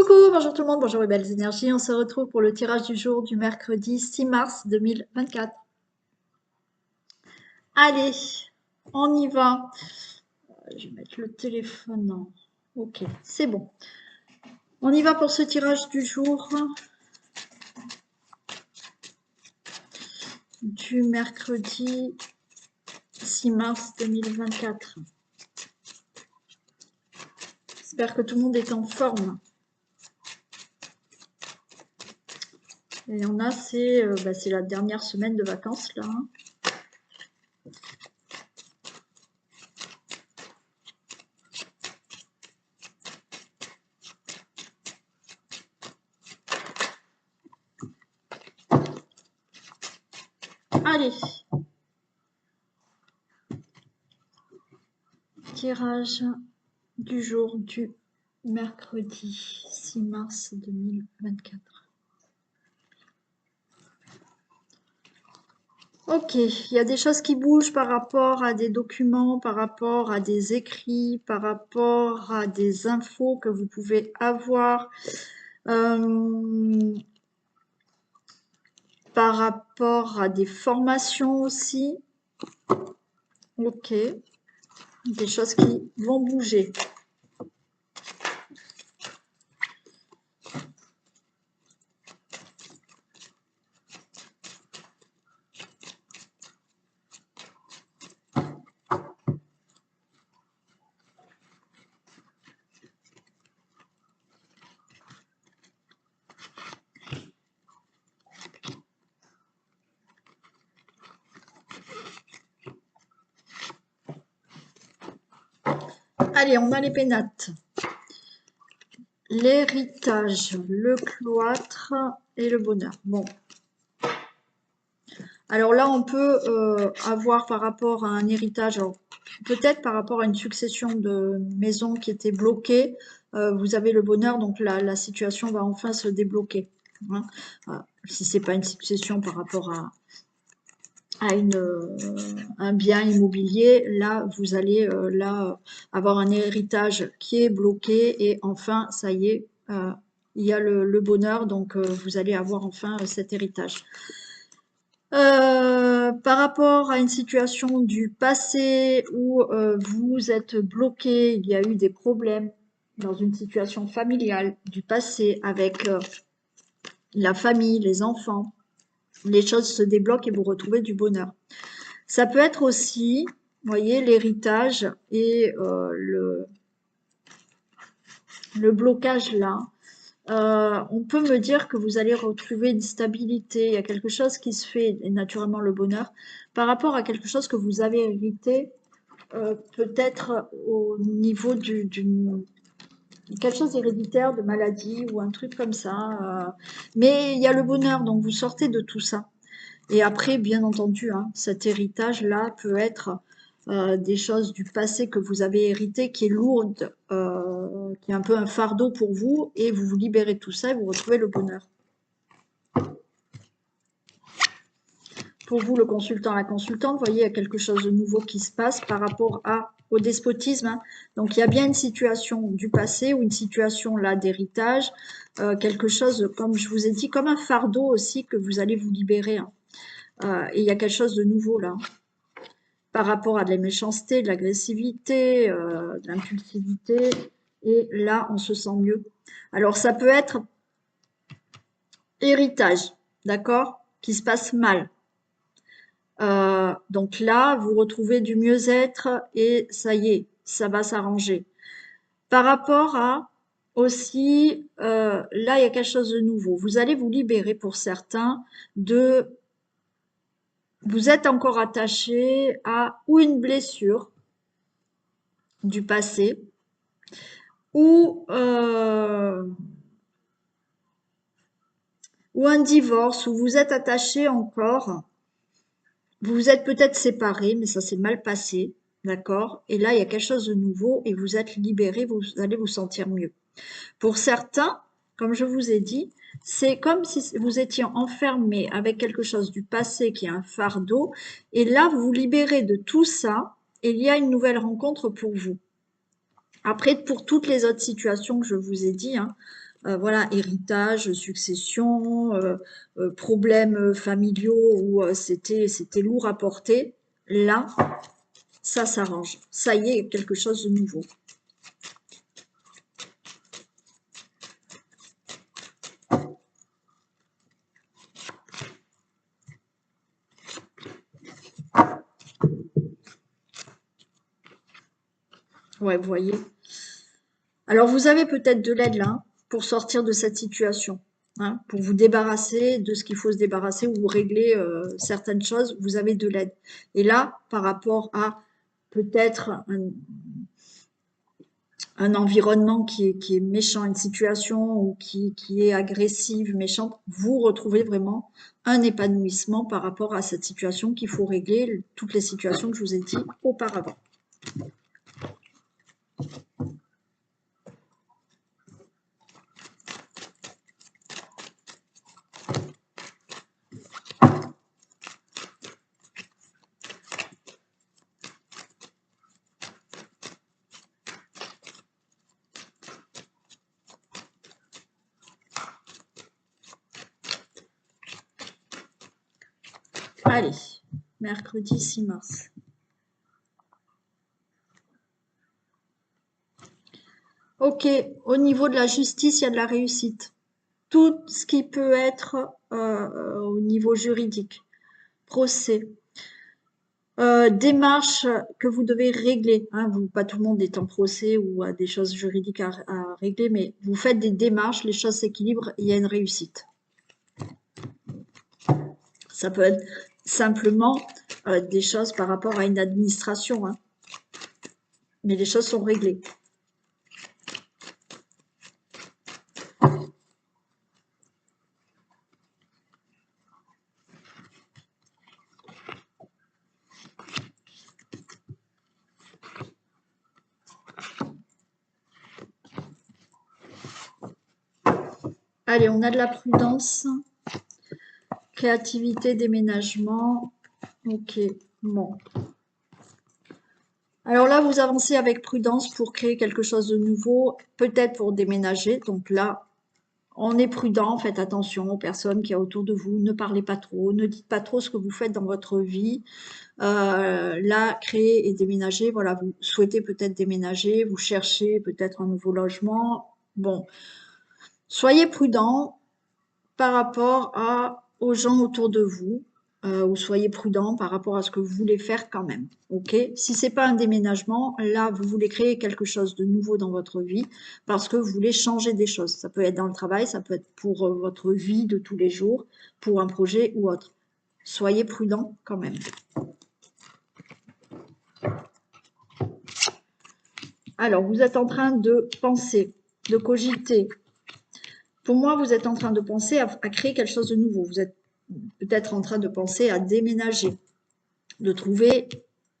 Coucou, bonjour tout le monde, bonjour les belles énergies. On se retrouve pour le tirage du jour du mercredi 6 mars 2024. Allez, on y va. Je vais mettre le téléphone. Non. Ok, c'est bon. On y va pour ce tirage du jour du mercredi 6 mars 2024. J'espère que tout le monde est en forme. Et il y en a, c'est la dernière semaine de vacances là. Allez, tirage du jour du mercredi 6 mars 2024. Ok, il y a des choses qui bougent par rapport à des documents, par rapport à des écrits, par rapport à des infos que vous pouvez avoir, par rapport à des formations aussi. Ok, des choses qui vont bouger. Allez, on a les pénates. L'héritage, le cloître et le bonheur. Bon. Alors là, on peut avoir par rapport à un héritage, peut-être par rapport à une succession de maisons qui étaient bloquées, vous avez le bonheur, donc la situation va enfin se débloquer. Hein. Si ce n'est pas une succession par rapport à un bien immobilier, là, vous allez avoir un héritage qui est bloqué et enfin, ça y est, il y a le bonheur, donc vous allez avoir enfin cet héritage. Par rapport à une situation du passé où vous êtes bloqué, il y a eu des problèmes dans une situation familiale du passé avec la famille, les enfants, les choses se débloquent et vous retrouvez du bonheur. Ça peut être aussi, vous voyez, l'héritage et le blocage là. On peut me dire que vous allez retrouver une stabilité, il y a quelque chose qui se fait, et naturellement le bonheur, par rapport à quelque chose que vous avez hérité, peut-être au niveau quelque chose d'héréditaire, de maladie ou un truc comme ça. Mais il y a le bonheur, donc vous sortez de tout ça. Et après, bien entendu, hein, cet héritage-là peut être des choses du passé que vous avez hérité, qui est lourde, qui est un peu un fardeau pour vous, et vous vous libérez de tout ça et vous retrouvez le bonheur. Pour vous, le consultant, la consultante, vous voyez, il y a quelque chose de nouveau qui se passe par rapport au despotisme. Hein. Donc, il y a bien une situation du passé ou une situation là d'héritage, quelque chose, comme je vous ai dit, comme un fardeau aussi que vous allez vous libérer. Hein. Et il y a quelque chose de nouveau là. Par rapport à de la méchanceté, de l'agressivité, de l'impulsivité. Et là, on se sent mieux. Alors, ça peut être héritage, d'accord, qui se passe mal. Donc là, vous retrouvez du mieux-être et ça y est, ça va s'arranger. Par rapport à aussi, là, il y a quelque chose de nouveau. Vous allez vous libérer pour certains de... Vous êtes encore attaché à ou une blessure du passé ou un divorce où vous êtes attaché encore. Vous vous êtes peut-être séparés, mais ça s'est mal passé, d'accord? Et là, il y a quelque chose de nouveau et vous êtes libéré, vous allez vous sentir mieux. Pour certains, comme je vous ai dit, c'est comme si vous étiez enfermé avec quelque chose du passé qui est un fardeau, et là, vous vous libérez de tout ça, et il y a une nouvelle rencontre pour vous. Après, pour toutes les autres situations que je vous ai dit, hein, voilà, héritage, succession, problèmes familiaux où c'était lourd à porter. Là, ça s'arrange. Ça y est, quelque chose de nouveau. Ouais, vous voyez. Alors, vous avez peut-être de l'aide là hein, pour sortir de cette situation, hein, pour vous débarrasser de ce qu'il faut se débarrasser ou régler certaines choses. Vous avez de l'aide. Et là, par rapport à peut-être un environnement qui est méchant, une situation ou qui est agressive, méchante, vous retrouvez vraiment un épanouissement par rapport à cette situation qu'il faut régler, toutes les situations que je vous ai dit auparavant. Allez, mercredi 6 mars. Ok, au niveau de la justice, il y a de la réussite. Tout ce qui peut être au niveau juridique, procès, démarches que vous devez régler. Hein, pas tout le monde est en procès ou a des choses juridiques à régler, mais vous faites des démarches, les choses s'équilibrent, il y a une réussite. Ça peut être simplement des choses par rapport à une administration, hein, mais les choses sont réglées. Allez, on a de la prudence, créativité, déménagement. Ok, bon. Alors là, vous avancez avec prudence pour créer quelque chose de nouveau, peut-être pour déménager. Donc là, on est prudent, faites attention aux personnes qui y a autour de vous, ne parlez pas trop, ne dites pas trop ce que vous faites dans votre vie. Là, créer et déménager, voilà, vous souhaitez peut-être déménager, vous cherchez peut-être un nouveau logement. Bon, soyez prudent par rapport aux gens autour de vous, ou soyez prudent par rapport à ce que vous voulez faire quand même. Ok? Si c'est pas un déménagement, là vous voulez créer quelque chose de nouveau dans votre vie parce que vous voulez changer des choses. Ça peut être dans le travail, ça peut être pour votre vie de tous les jours, pour un projet ou autre. Soyez prudent quand même. Alors, vous êtes en train de penser, de cogiter. Pour moi, vous êtes en train de penser à créer quelque chose de nouveau. Vous êtes peut-être en train de penser à déménager, de trouver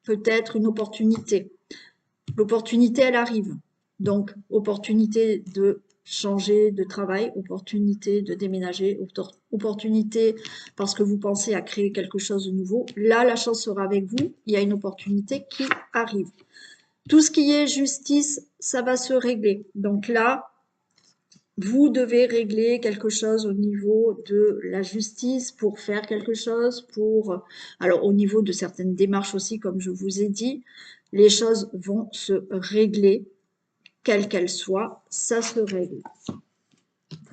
peut-être une opportunité. L'opportunité, elle arrive. Donc, opportunité de changer de travail, opportunité de déménager, opportunité parce que vous pensez à créer quelque chose de nouveau. Là, la chance sera avec vous. Il y a une opportunité qui arrive. Tout ce qui est justice, ça va se régler. Donc là, vous devez régler quelque chose au niveau de la justice pour faire quelque chose, alors au niveau de certaines démarches aussi, comme je vous ai dit, les choses vont se régler, quelles qu'elles soient, ça se règle.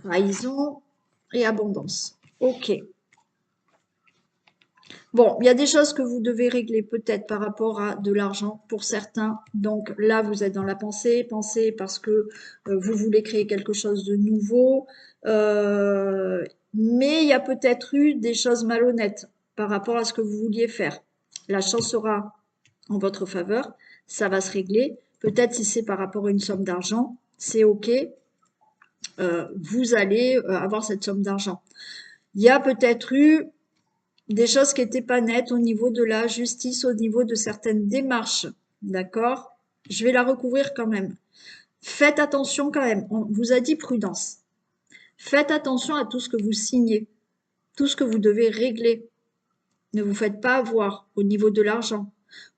Trahison et abondance. Ok. Bon, il y a des choses que vous devez régler peut-être par rapport à de l'argent pour certains. Donc là, vous êtes dans la pensée, pensez parce que vous voulez créer quelque chose de nouveau. Mais il y a peut-être eu des choses malhonnêtes par rapport à ce que vous vouliez faire. La chance sera en votre faveur, ça va se régler. Peut-être si c'est par rapport à une somme d'argent, c'est OK, vous allez avoir cette somme d'argent. Il y a peut-être eu des choses qui n'étaient pas nettes au niveau de la justice, au niveau de certaines démarches. D'accord? Je vais la recouvrir quand même. Faites attention quand même. On vous a dit prudence. Faites attention à tout ce que vous signez, tout ce que vous devez régler. Ne vous faites pas avoir au niveau de l'argent,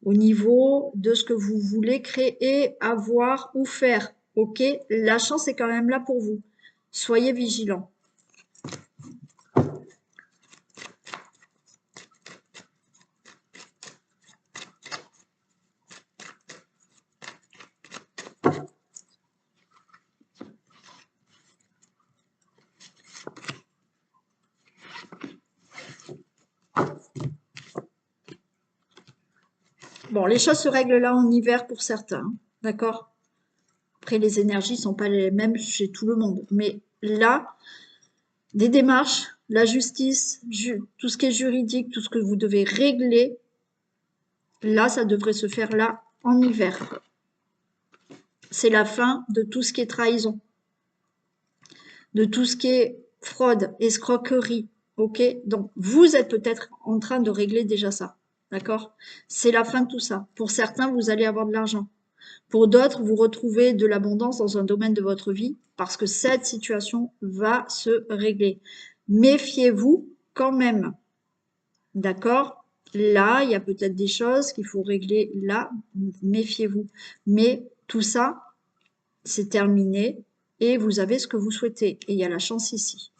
au niveau de ce que vous voulez créer, avoir ou faire. Ok? La chance est quand même là pour vous. Soyez vigilants. Bon, les choses se règlent là en hiver pour certains, d'accord? Après, les énergies sont pas les mêmes chez tout le monde. Mais là, des démarches, la justice, tout ce qui est juridique, tout ce que vous devez régler, là, ça devrait se faire là en hiver. C'est la fin de tout ce qui est trahison, de tout ce qui est fraude, escroquerie, ok? Donc, vous êtes peut-être en train de régler déjà ça, d'accord? C'est la fin de tout ça. Pour certains, vous allez avoir de l'argent. Pour d'autres, vous retrouvez de l'abondance dans un domaine de votre vie parce que cette situation va se régler. Méfiez-vous quand même, d'accord? Là, il y a peut-être des choses qu'il faut régler là, méfiez-vous. Mais tout ça, c'est terminé et vous avez ce que vous souhaitez. Et il y a la chance ici.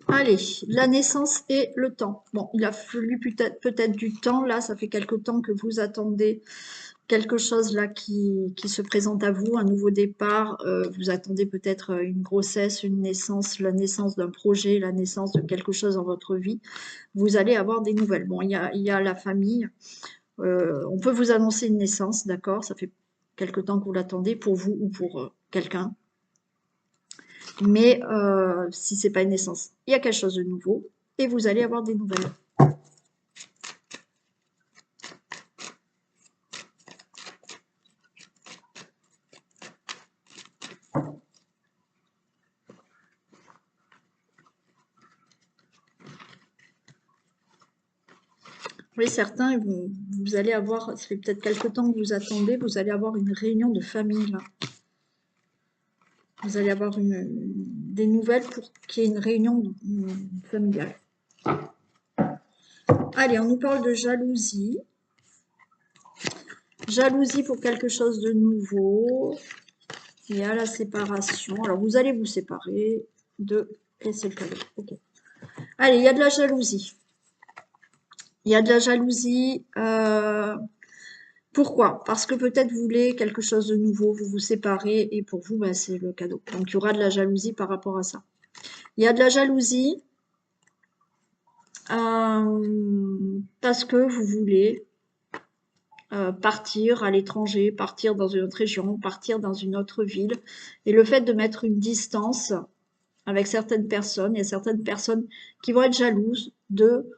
Allez, la naissance et le temps. Bon, il a fallu peut-être du temps. Là, ça fait quelque temps que vous attendez quelque chose là qui se présente à vous, un nouveau départ. Vous attendez peut-être une grossesse, une naissance, la naissance d'un projet, la naissance de quelque chose dans votre vie. Vous allez avoir des nouvelles. Bon, il y a la famille. On peut vous annoncer une naissance, d'accord? Ça fait quelque temps que vous l'attendez pour vous ou pour quelqu'un. Mais si c'est pas une naissance, il y a quelque chose de nouveau et vous allez avoir des nouvelles. Oui, certains, vous allez avoir, ça fait peut-être quelque temps que vous attendez, vous allez avoir une réunion de famille là. Vous allez avoir des nouvelles pour qu'il y ait une réunion familiale. Allez, on nous parle de jalousie. Jalousie pour quelque chose de nouveau. Il y a la séparation. Alors, vous allez vous séparer de... Et c'est le cadeau. Ok. Allez, il y a de la jalousie. Il y a de la jalousie. Pourquoi? Parce que peut-être vous voulez quelque chose de nouveau, vous vous séparez et pour vous, ben, c'est le cadeau. Donc, il y aura de la jalousie par rapport à ça. Il y a de la jalousie parce que vous voulez partir à l'étranger, partir dans une autre région, partir dans une autre ville. Et le fait de mettre une distance avec certaines personnes, il y a certaines personnes qui vont être jalouses de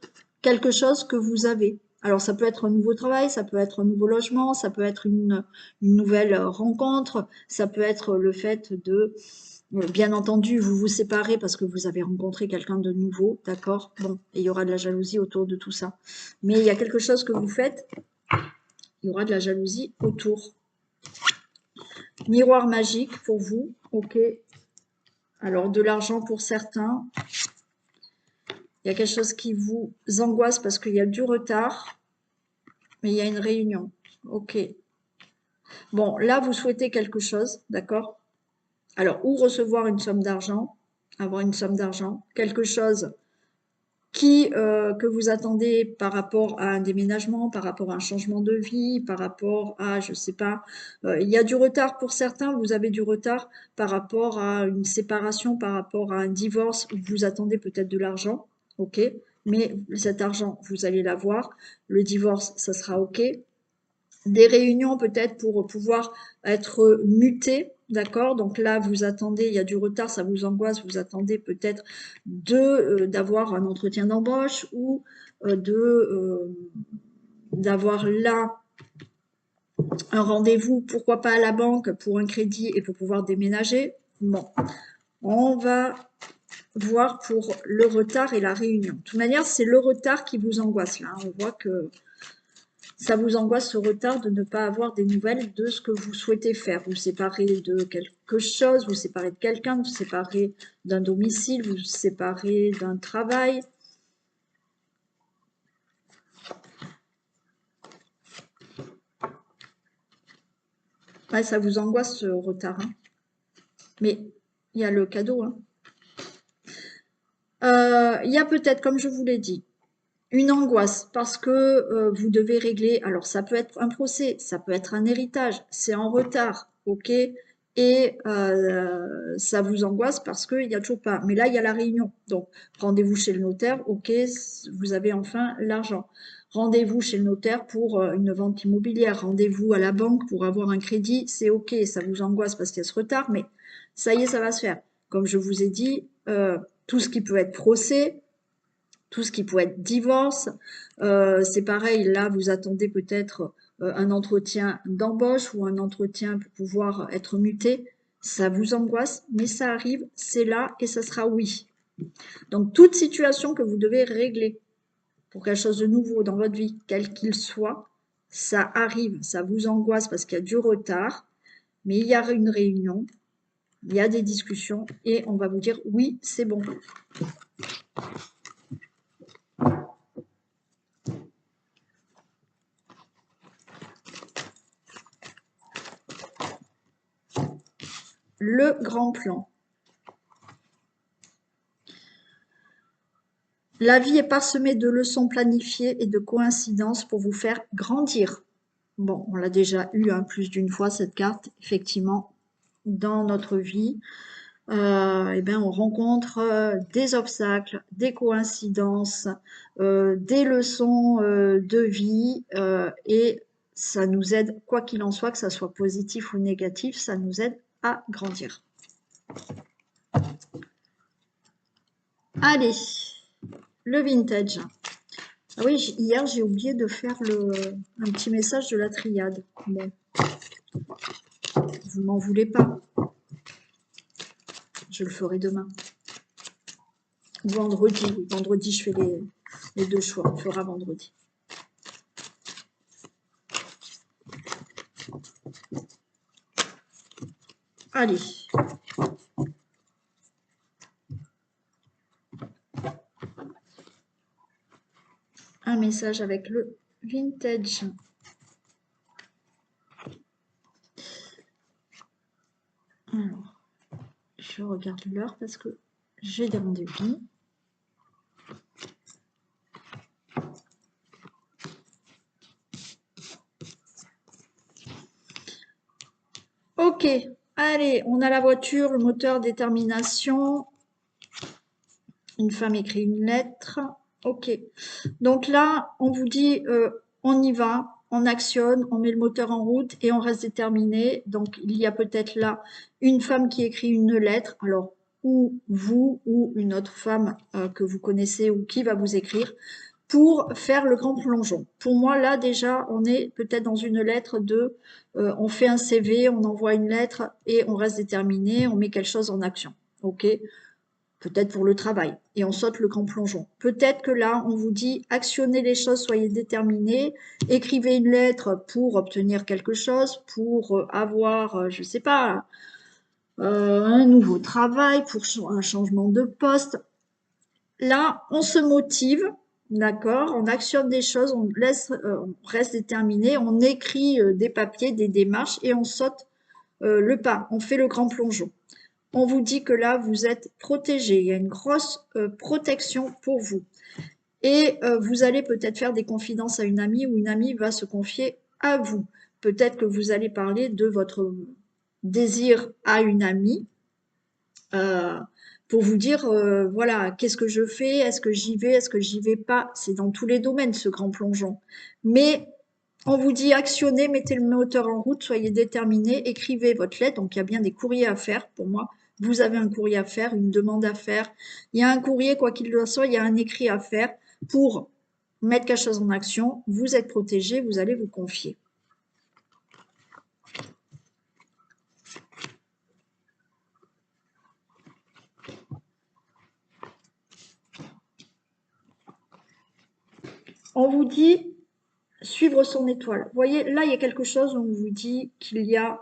quelque chose que vous avez. Alors ça peut être un nouveau travail, ça peut être un nouveau logement, ça peut être une nouvelle rencontre, ça peut être le fait de, bien entendu, vous vous séparez parce que vous avez rencontré quelqu'un de nouveau, d'accord? Bon, et il y aura de la jalousie autour de tout ça. Mais il y a quelque chose que vous faites, il y aura de la jalousie autour. Miroir magique pour vous, ok. Alors de l'argent pour certains. Il y a quelque chose qui vous angoisse parce qu'il y a du retard, mais il y a une réunion. Ok. Bon, là, vous souhaitez quelque chose, d'accord? Alors, ou recevoir une somme d'argent, avoir une somme d'argent, quelque chose que vous attendez par rapport à un déménagement, par rapport à un changement de vie, par rapport à, je sais pas, il y a du retard pour certains, vous avez du retard par rapport à une séparation, par rapport à un divorce, vous attendez peut-être de l'argent, ok, mais cet argent, vous allez l'avoir, le divorce, ça sera ok, des réunions peut-être pour pouvoir être muté, d'accord? Donc là, vous attendez, il y a du retard, ça vous angoisse, vous attendez peut-être d'avoir un entretien d'embauche ou d'avoir là un rendez-vous, pourquoi pas à la banque pour un crédit et pour pouvoir déménager. Bon, on va voir pour le retard et la réunion. De toute manière, c'est le retard qui vous angoisse là. On voit que ça vous angoisse ce retard de ne pas avoir des nouvelles de ce que vous souhaitez faire. Vous séparez de quelque chose, vous séparez de quelqu'un, vous séparez d'un domicile, vous séparez d'un travail. Ouais, ça vous angoisse ce retard, hein. Mais il y a le cadeau, hein. Il y a peut-être, comme je vous l'ai dit, une angoisse parce que vous devez régler, alors ça peut être un procès, ça peut être un héritage, c'est en retard, ok? Et ça vous angoisse parce qu'il n'y a toujours pas. Mais là, il y a la réunion. Donc, rendez-vous chez le notaire, ok, vous avez enfin l'argent. Rendez-vous chez le notaire pour une vente immobilière. Rendez-vous à la banque pour avoir un crédit, c'est ok, ça vous angoisse parce qu'il y a ce retard, mais ça y est, ça va se faire. Comme je vous ai dit, tout ce qui peut être procès, tout ce qui peut être divorce. C'est pareil, là, vous attendez peut-être un entretien d'embauche ou un entretien pour pouvoir être muté. Ça vous angoisse, mais ça arrive, c'est là et ça sera oui. Donc, toute situation que vous devez régler pour quelque chose de nouveau dans votre vie, quel qu'il soit, ça arrive, ça vous angoisse parce qu'il y a du retard, mais il y a une réunion, il y a des discussions et on va vous dire oui, c'est bon. Le grand plan. La vie est parsemée de leçons planifiées et de coïncidences pour vous faire grandir. Bon, on l'a déjà eu plus d'une fois cette carte, effectivement, dans notre vie. Eh bien, on rencontre des obstacles, des coïncidences, des leçons de vie et ça nous aide, quoi qu'il en soit, que ça soit positif ou négatif, ça nous aide à grandir. Allez, le vintage. Ah oui, hier j'ai oublié de faire un petit message de la triade. Bon, vous m'en voulez pas. Je le ferai demain. Ou vendredi. Vendredi, je fais les deux choix. On fera vendredi. Allez. Un message avec le vintage. Alors, je regarde l'heure parce que j'ai des rendez-vous. Ok, allez, on a la voiture, le moteur, détermination. Une femme écrit une lettre. Ok. Donc là, on vous dit, on y va, on actionne, on met le moteur en route et on reste déterminé. Donc il y a peut-être là une femme qui écrit une lettre. Alors, ou vous ou une autre femme que vous connaissez ou qui va vous écrire pour faire le grand plongeon. Pour moi, là déjà, on est peut-être dans une lettre de, on fait un CV, on envoie une lettre et on reste déterminé, on met quelque chose en action. Ok, peut-être pour le travail, et on saute le grand plongeon. Peut-être que là, on vous dit, actionnez les choses, soyez déterminés, écrivez une lettre pour obtenir quelque chose, pour avoir, je ne sais pas, un nouveau travail, pour un changement de poste. Là, on se motive, d'accord, on actionne des choses, on reste déterminé, on écrit des papiers, des démarches, et on saute le pas, on fait le grand plongeon. On vous dit que là, vous êtes protégé. Il y a une grosse protection pour vous. Et vous allez peut-être faire des confidences à une amie ou une amie va se confier à vous. Peut-être que vous allez parler de votre désir à une amie pour vous dire, voilà, qu'est-ce que je fais? Est-ce que j'y vais? Est-ce que j'y vais pas? C'est dans tous les domaines, ce grand plongeon. Mais on vous dit actionnez, mettez le moteur en route, soyez déterminés, écrivez votre lettre. Donc, il y a bien des courriers à faire pour moi. Vous avez un courrier à faire, une demande à faire. Il y a un courrier, quoi qu'il en soit, il y a un écrit à faire pour mettre quelque chose en action. Vous êtes protégé, vous allez vous confier. On vous dit suivre son étoile. Vous voyez, là, il y a quelque chose, on vous dit qu'il y a...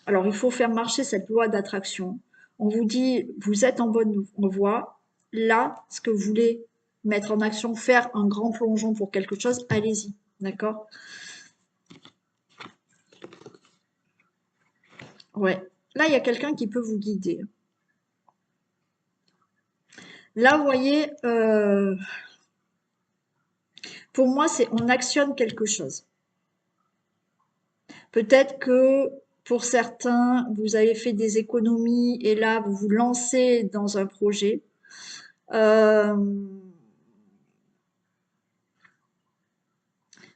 alors, il faut faire marcher cette loi d'attraction. On vous dit, vous êtes en bonne voie. Là, ce que vous voulez mettre en action, faire un grand plongeon pour quelque chose, allez-y. D'accord? Ouais. Là, il y a quelqu'un qui peut vous guider. Là, vous voyez, pour moi, c'est on actionne quelque chose. Peut-être que pour certains, vous avez fait des économies et là, vous vous lancez dans un projet. Il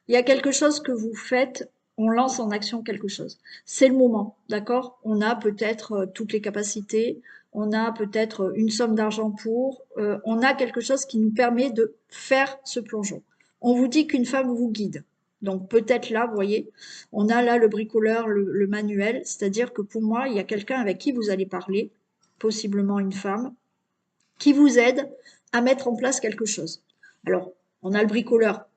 y a quelque chose que vous faites, on lance en action quelque chose. C'est le moment, d'accord? On a peut-être toutes les capacités, on a peut-être une somme d'argent pour, on a quelque chose qui nous permet de faire ce plongeon. On vous dit qu'une femme vous guide. Donc peut-être là, vous voyez, on a là le bricoleur, le manuel, c'est-à-dire que pour moi, il y a quelqu'un avec qui vous allez parler, possiblement une femme, qui vous aide à mettre en place quelque chose. Alors, on a le bricoleur.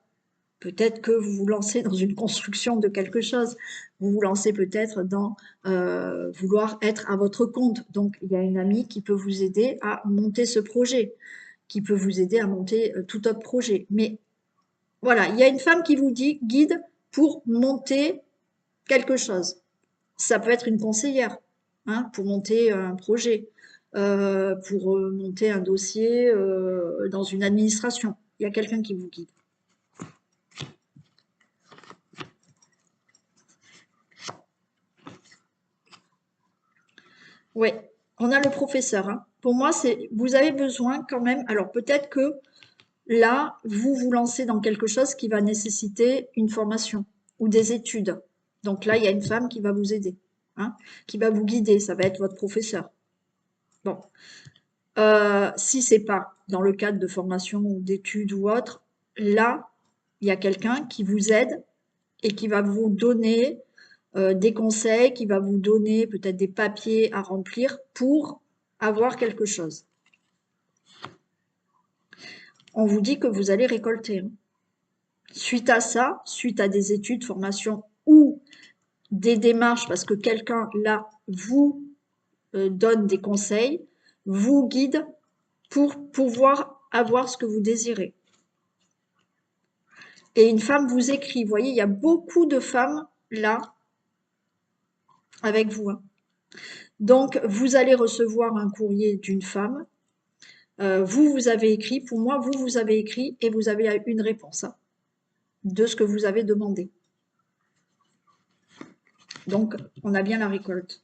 Peut-être que vous vous lancez dans une construction de quelque chose. Vous vous lancez peut-être dans vouloir être à votre compte. Donc, il y a une amie qui peut vous aider à monter ce projet, qui peut vous aider à monter tout autre projet. Mais voilà, il y a une femme qui vous dit guide pour monter quelque chose. Ça peut être une conseillère hein, pour monter un projet, pour monter un dossier dans une administration. Il y a quelqu'un qui vous guide. Oui, on a le professeur. Hein. Pour moi, c'est vous avez besoin quand même. Alors peut-être que là, vous vous lancez dans quelque chose qui va nécessiter une formation ou des études. Donc là, il y a une femme qui va vous aider, hein, qui va vous guider. Ça va être votre professeur. Bon, si c'est pas dans le cadre de formation ou d'études ou autre, là, il y a quelqu'un qui vous aide et qui va vous donner des conseils, qui va vous donner peut-être des papiers à remplir pour avoir quelque chose. On vous dit que vous allez récolter. Hein. Suite à ça, suite à des études, formations ou des démarches, parce que quelqu'un là vous donne des conseils, vous guide pour pouvoir avoir ce que vous désirez. Et une femme vous écrit, vous voyez, il y a beaucoup de femmes là avec vous. Hein. Donc, vous allez recevoir un courrier d'une femme. Vous avez écrit, pour moi, vous avez écrit et vous avez une réponse hein, de ce que vous avez demandé. Donc, on a bien la récolte.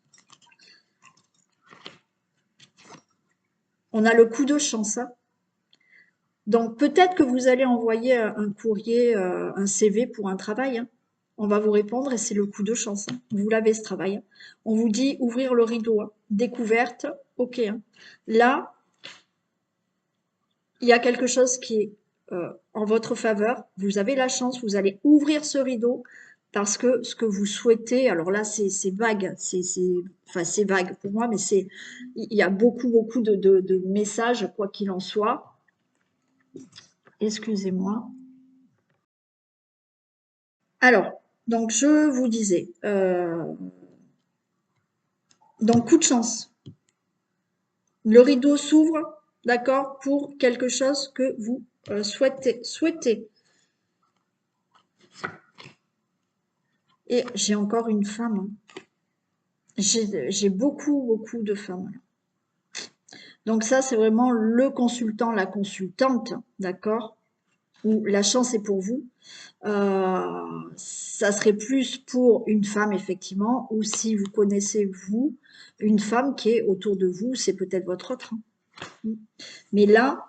On a le coup de chance. Hein. Donc, peut-être que vous allez envoyer un courrier, un CV pour un travail. Hein. On va vous répondre et c'est le coup de chance. Hein. Vous l'avez ce travail. Hein. On vous dit ouvrir le rideau. Hein. Découverte, ok. Hein. Là, il y a quelque chose qui est en votre faveur. Vous avez la chance, vous allez ouvrir ce rideau parce que ce que vous souhaitez, alors là c'est vague, enfin c'est vague pour moi, mais il y a beaucoup de messages quoi qu'il en soit. Excusez-moi. Alors, donc je vous disais, donc coup de chance. Le rideau s'ouvre, d'accord, pour quelque chose que vous souhaitez. Et j'ai encore une femme. Hein. J'ai beaucoup de femmes. Donc ça, c'est vraiment le consultant, la consultante, d'accord? Ou la chance est pour vous. Ça serait plus pour une femme, effectivement, ou si vous connaissez, vous, une femme qui est autour de vous, c'est peut-être votre autre. Hein. Mais là,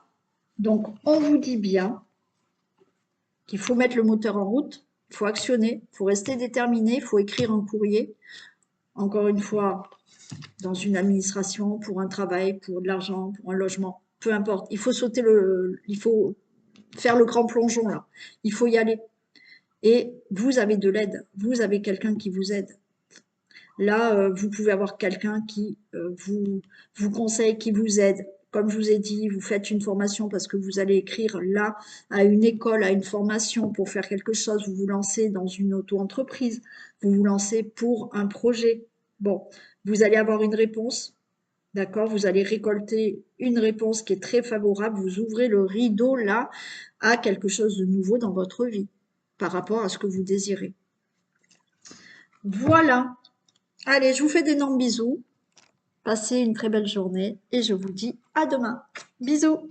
donc, on vous dit bien qu'il faut mettre le moteur en route, il faut actionner, il faut rester déterminé, il faut écrire un courrier. Encore une fois, dans une administration, pour un travail, pour de l'argent, pour un logement, peu importe. Il faut il faut faire le grand plongeon là. Il faut y aller. Et vous avez de l'aide, vous avez quelqu'un qui vous aide. Là, vous pouvez avoir quelqu'un qui vous conseille, qui vous aide, comme je vous ai dit, vous faites une formation parce que vous allez écrire là à une école, à une formation pour faire quelque chose, vous vous lancez dans une auto-entreprise, vous vous lancez pour un projet. Bon, vous allez avoir une réponse, d'accord? Vous allez récolter une réponse qui est très favorable, vous ouvrez le rideau là à quelque chose de nouveau dans votre vie par rapport à ce que vous désirez. Voilà. Allez, je vous fais d'énormes bisous. Passez une très belle journée et je vous dis à demain. Bisous.